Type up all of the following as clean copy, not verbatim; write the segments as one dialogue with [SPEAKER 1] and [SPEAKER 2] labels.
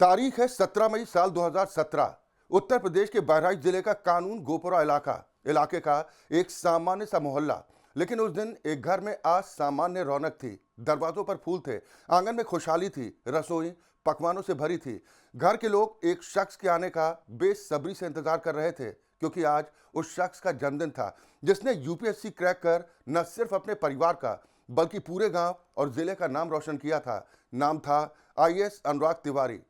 [SPEAKER 1] तारीख है 17 मई साल 2017। उत्तर प्रदेश के बहराइच जिले का कानून गोपुरा इलाके का एक सामान्य सा मोहल्ला। लेकिन उस दिन एक घर में आज सामान्य रौनक थी। दरवाजों पर फूल थे, आंगन में खुशहाली थी, रसोई पकवानों से भरी थी। घर के लोग एक शख्स के आने का बेसब्री से इंतजार कर रहे थे, क्योंकि आज उस शख्स का जन्मदिन था जिसने यूपीएससी क्रैक कर न सिर्फ अपने परिवार का बल्कि पूरे गांव और जिले का नाम रोशन किया था। नाम था आईएएस अनुराग तिवारी।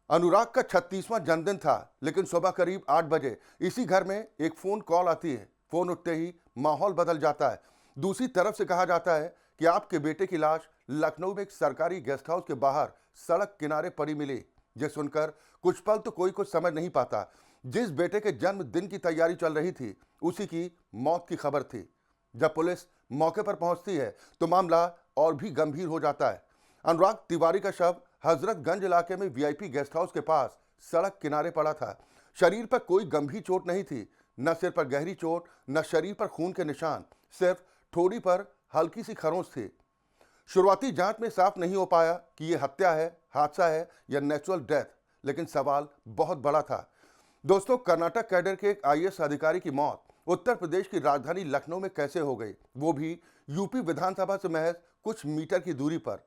[SPEAKER 1] अनुराग का 36वां जन्मदिन था, लेकिन सुबह करीब 8 बजे इसी घर में एक फोन कॉल आती है। फोन उठते ही माहौल बदल जाता है। दूसरी तरफ से कहा जाता है कि आपके बेटे की लाश लखनऊ में एक सरकारी गेस्ट हाउस के बाहर सड़क किनारे पड़ी मिली। ये सुनकर कुछ पल तो कोई कुछ समझ नहीं पाता। जिस बेटे के जन्मदिन की तैयारी चल रही थी, उसी की मौत की खबर थी। जब पुलिस मौके पर पहुंचती है तो मामला और भी गंभीर हो जाता है। अनुराग तिवारी का शव हजरतगंज इलाके में वीआईपी गेस्ट हाउस के पास सड़क किनारे पड़ा था। शरीर पर कोई गंभीर चोट नहीं थी, न सिर पर गहरी चोट, न शरीर पर खून के निशान, सिर्फ ठोड़ी पर हल्की सी खरोंच थी। शुरुआती जांच में साफ नहीं हो पाया कि यह हत्या है, हादसा है या नेचुरल डेथ, लेकिन सवाल बहुत बड़ा था। दोस्तों, कर्नाटक कैडर के एक आईएएस अधिकारी की मौत उत्तर प्रदेश की राजधानी लखनऊ में कैसे हो गई, वो भी यूपी विधानसभा से महज कुछ मीटर की दूरी पर।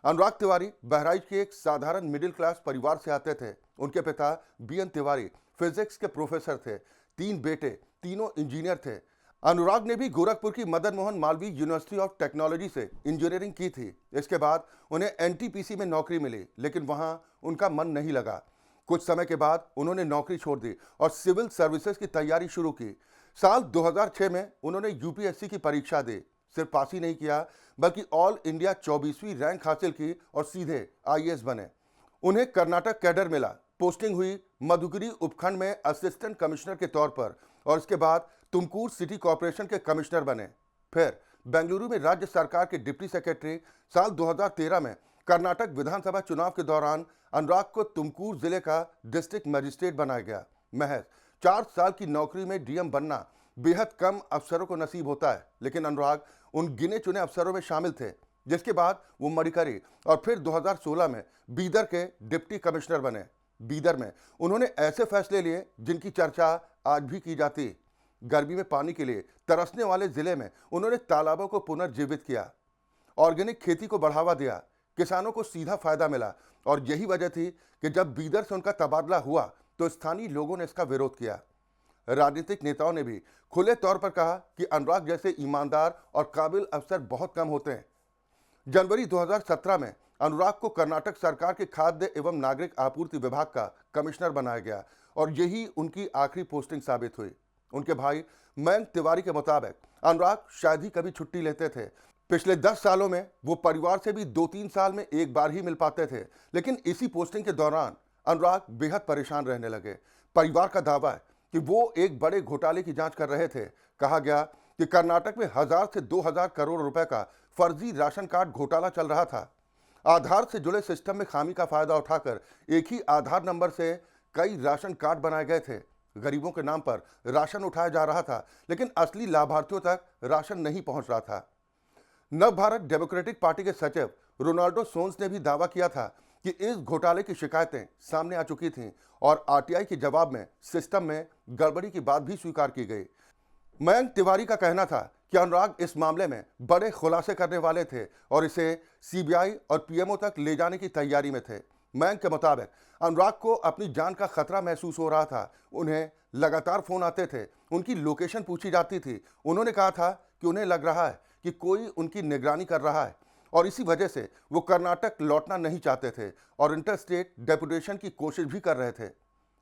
[SPEAKER 1] अनुराग तिवारी बहराइच के एक साधारण मिडिल क्लास परिवार से आते थे। उनके पिता बीएन तिवारी फिजिक्स के प्रोफेसर थे। 3 बेटे, तीनों इंजीनियर थे। अनुराग ने भी गोरखपुर की Madan Mohan Malviya university of technology से इंजीनियरिंग की थी। इसके बाद उन्हें एनटीपीसी में नौकरी मिली, लेकिन वहां उनका मन नहीं लगा। कुछ समय के बाद उन्होंने नौकरी छोड़ दी और सिविल सर्विसेज की तैयारी शुरू की। साल 2006 में उन्होंने यूपीएससी की परीक्षा दी। सिर्फ पास ही नहीं किया, बल्कि ऑल इंडिया 24वीं रैंक हासिल की और सीधे आईएएस बने। उन्हें कर्नाटक कैडर मिला। पोस्टिंग हुई मधुगिरी उपखंड में असिस्टेंट कमिश्नर के तौर पर, और इसके बाद तुमकुर सिटी कॉर्पोरेशन के कमिश्नर बने। फिर बेंगलुरु में राज्य सरकार के डिप्टी सेक्रेटरी। साल 2013 में कर्नाटक विधानसभा चुनाव के दौरान अनुराग को तुमकुर जिले का डिस्ट्रिक्ट मजिस्ट्रेट बनाया गया। महज 4 साल की नौकरी में डीएम बनना बेहद कम अफसरों को नसीब होता है, लेकिन अनुराग उन गिने चुने अफसरों में शामिल थे। जिसके बाद वो मडिकरी और फिर 2016 में बीदर के डिप्टी कमिश्नर बने। बीदर में उन्होंने ऐसे फैसले लिए जिनकी चर्चा आज भी की जाती। गर्मी में पानी के लिए तरसने वाले जिले में उन्होंने तालाबों को पुनर्जीवित किया, ऑर्गेनिक खेती को बढ़ावा दिया, किसानों को सीधा फायदा मिला। और यही वजह थी कि जब बीदर से उनका तबादला हुआ तो स्थानीय लोगों ने इसका विरोध किया। राजनीतिक नेताओं ने भी खुले तौर पर कहा कि अनुराग जैसे ईमानदार और काबिल अफसर बहुत कम होते हैं। जनवरी 2017 में अनुराग को कर्नाटक सरकार के खाद्य एवं नागरिक आपूर्ति विभाग का कमिश्नर बनाया गया, और यही उनकी आखिरी पोस्टिंग साबित हुई। उनके भाई मयंक तिवारी के मुताबिक अनुराग शायद ही कभी छुट्टी लेते थे। पिछले 10 सालों में वो परिवार से भी 2-3 साल में एक बार ही मिल पाते थे, लेकिन इसी पोस्टिंग के दौरान अनुराग बेहद परेशान रहने लगे। परिवार का दावा है कि वो एक बड़े घोटाले की जांच कर रहे थे। कहा गया कि कर्नाटक में 1000 से 2000 करोड़ रुपए का फर्जी राशन कार्ड घोटाला चल रहा था। आधार से जुड़े सिस्टम में खामी का फायदा उठाकर एक ही आधार नंबर से कई राशन कार्ड बनाए गए थे। गरीबों के नाम पर राशन उठाया जा रहा था, लेकिन असली लाभार्थियों तक राशन नहीं पहुंच रहा था। नव भारत डेमोक्रेटिक पार्टी के सचिव रोनाल्डो सोन्स ने भी दावा किया था कि इस घोटाले की शिकायतें सामने आ चुकी थीं, और आरटीआई के जवाब में सिस्टम में गड़बड़ी की बात भी स्वीकार की गई। मयंक तिवारी का कहना था कि अनुराग इस मामले में बड़े खुलासे करने वाले थे और इसे सीबीआई और पीएमओ तक ले जाने की तैयारी में थे। मयंक के मुताबिक अनुराग को अपनी जान का खतरा महसूस हो रहा था। उन्हें लगातार फोन आते थे, उनकी लोकेशन पूछी जाती थी। उन्होंने कहा था कि उन्हें लग रहा है कि कोई उनकी निगरानी कर रहा है, और इसी वजह से वो कर्नाटक लौटना नहीं चाहते थे और इंटरस्टेट डेपुटेशन की कोशिश भी कर रहे थे।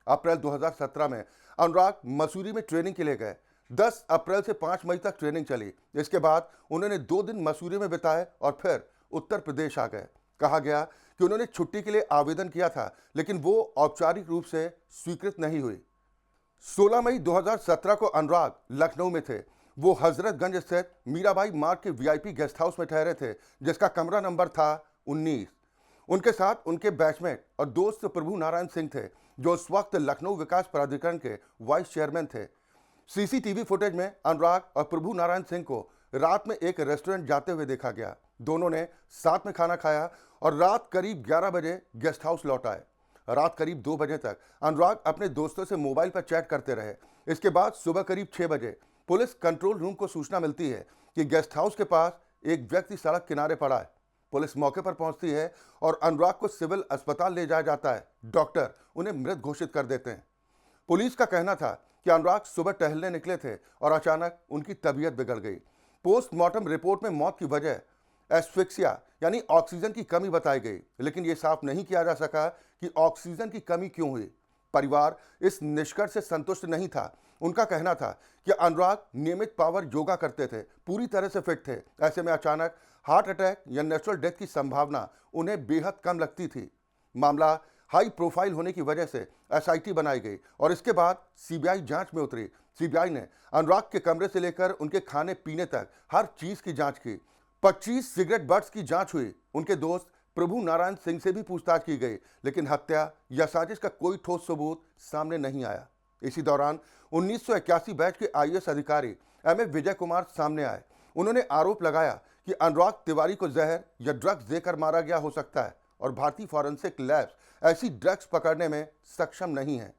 [SPEAKER 1] अप्रैल 2017 में अनुराग मसूरी में ट्रेनिंग के लिए गए। 10 अप्रैल से 5 मई तक ट्रेनिंग चली। इसके बाद उन्होंने 2 दिन मसूरी में बिताए और फिर उत्तर प्रदेश आ गए। कहा गया कि उन्होंने छुट्टी के लिए आवेदन किया था, लेकिन वो औपचारिक रूप से स्वीकृत नहीं हुई। 16 मई 2017 को अनुराग लखनऊ में थे। वो हजरतगंज स्थित मीराबाई मार्ग के वीआईपी गेस्ट हाउस में ठहरे थे, जिसका कमरा नंबर था 19। उनके साथ उनके बैचमेट और दोस्त प्रभु नारायण सिंह थे, जो उस वक्त लखनऊ विकास प्राधिकरण के वाइस चेयरमैन थे। सीसीटीवी फुटेज में अनुराग और प्रभु नारायण सिंह को रात में एक रेस्टोरेंट जाते हुए देखा गया। दोनों ने साथ में खाना खाया और रात करीब 11 बजे गेस्ट हाउस लौट आए। रात करीब 2 बजे तक अनुराग अपने दोस्तों से मोबाइल पर चैट करते रहे। इसके बाद सुबह करीब 6 बजे पुलिस कंट्रोल रूम को सूचना मिलती है कि गेस्ट हाउस के पास एक व्यक्ति सड़क किनारे पड़ा है। पुलिस मौके पर पहुंचती है और अनुराग को सिविल अस्पताल ले जाया जाता है। डॉक्टर उन्हें मृत घोषित कर देते हैं। पुलिस का कहना था कि अनुराग सुबह टहलने निकले थे और अचानक उनकी तबीयत बिगड़ गई। पोस्टमार्टम रिपोर्ट में मौत की वजह एस्फिक्सिया यानी ऑक्सीजन की कमी बताई गई, लेकिन यह साफ नहीं किया जा सका कि ऑक्सीजन की कमी क्यों हुई। परिवार इस निष्कर्ष से संतुष्ट नहीं था। उनका कहना था कि अनुराग नियमित पावर योगा करते थे, पूरी तरह से फिट थे। ऐसे में अचानक हार्ट अटैक या नेचुरल डेथ की संभावना उन्हें बेहद कम लगती थी। मामला हाई प्रोफाइल होने की वजह से एसआईटी बनाई गई और इसके बाद सीबीआई जांच में उतरी। सीबीआई ने अनुराग के कमरे से लेकर उनके खाने पीने तक हर चीज की जांच की। 25 सिगरेट बट्स की जांच हुई। उनके दोस्त प्रभु नारायण सिंह से भी पूछताछ की गई, लेकिन हत्या या साजिश का कोई ठोस सबूत सामने नहीं आया। इसी दौरान 1981 बैच के आईएएस अधिकारी एमए विजय कुमार सामने आए। उन्होंने आरोप लगाया कि अनुराग तिवारी को जहर या ड्रग्स देकर मारा गया हो सकता है और भारतीय फॉरेंसिक लैब्स ऐसी ड्रग्स पकड़ने में सक्षम नहीं है।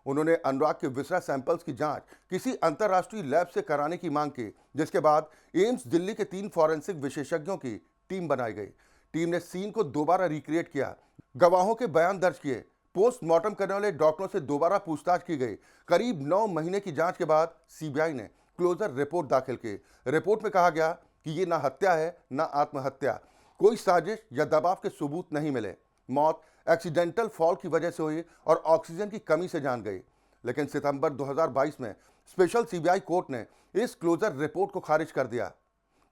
[SPEAKER 1] उन्होंने अनुराग के विसरा सैंपल्स की जांच किसी अंतर्राष्ट्रीय लैब से कराने की मांग की, जिसके बाद एम्स दिल्ली के 3 फॉरेंसिक विशेषज्ञों की टीम बनाई गई। टीम ने सीन को दोबारा रिक्रिएट किया, गवाहों के बयान दर्ज किए, पोस्टमार्टम करने वाले डॉक्टरों से दोबारा पूछताछ की गई। करीब 9 महीने की जांच के बाद सीबीआई ने क्लोजर रिपोर्ट दाखिल की। रिपोर्ट में कहा गया कि ये ना हत्या है ना आत्महत्या, कोई साजिश या दबाव के सबूत नहीं मिले। मौत एक्सीडेंटल फॉल की वजह से हुई और ऑक्सीजन की कमी से जान गई। लेकिन सितंबर 2022 में स्पेशल सीबीआई कोर्ट ने इस क्लोजर रिपोर्ट को खारिज कर दिया।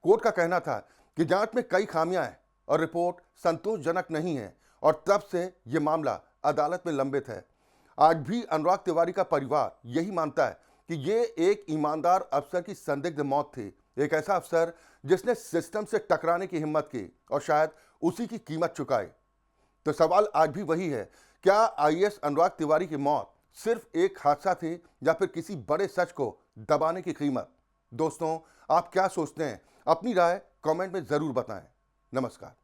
[SPEAKER 1] कोर्ट का कहना था कि जांच में कई खामियां हैं और रिपोर्ट संतोषजनक नहीं है और तब से यह मामला अदालत में लंबित है। आज भी अनुराग तिवारी का परिवार यही मानता है कि यह एक ईमानदार अफसर की संदिग्ध मौत थी, एक ऐसा अफसर जिसने सिस्टम से टकराने की हिम्मत की और शायद उसी की कीमत चुकाई। तो सवाल आज भी वही है, क्या आईएएस अनुराग तिवारी की मौत सिर्फ एक हादसा थी या फिर किसी बड़े सच को दबाने की कीमत? दोस्तों, आप क्या सोचते हैं? अपनी राय कमेंट में जरूर बताएं। नमस्कार।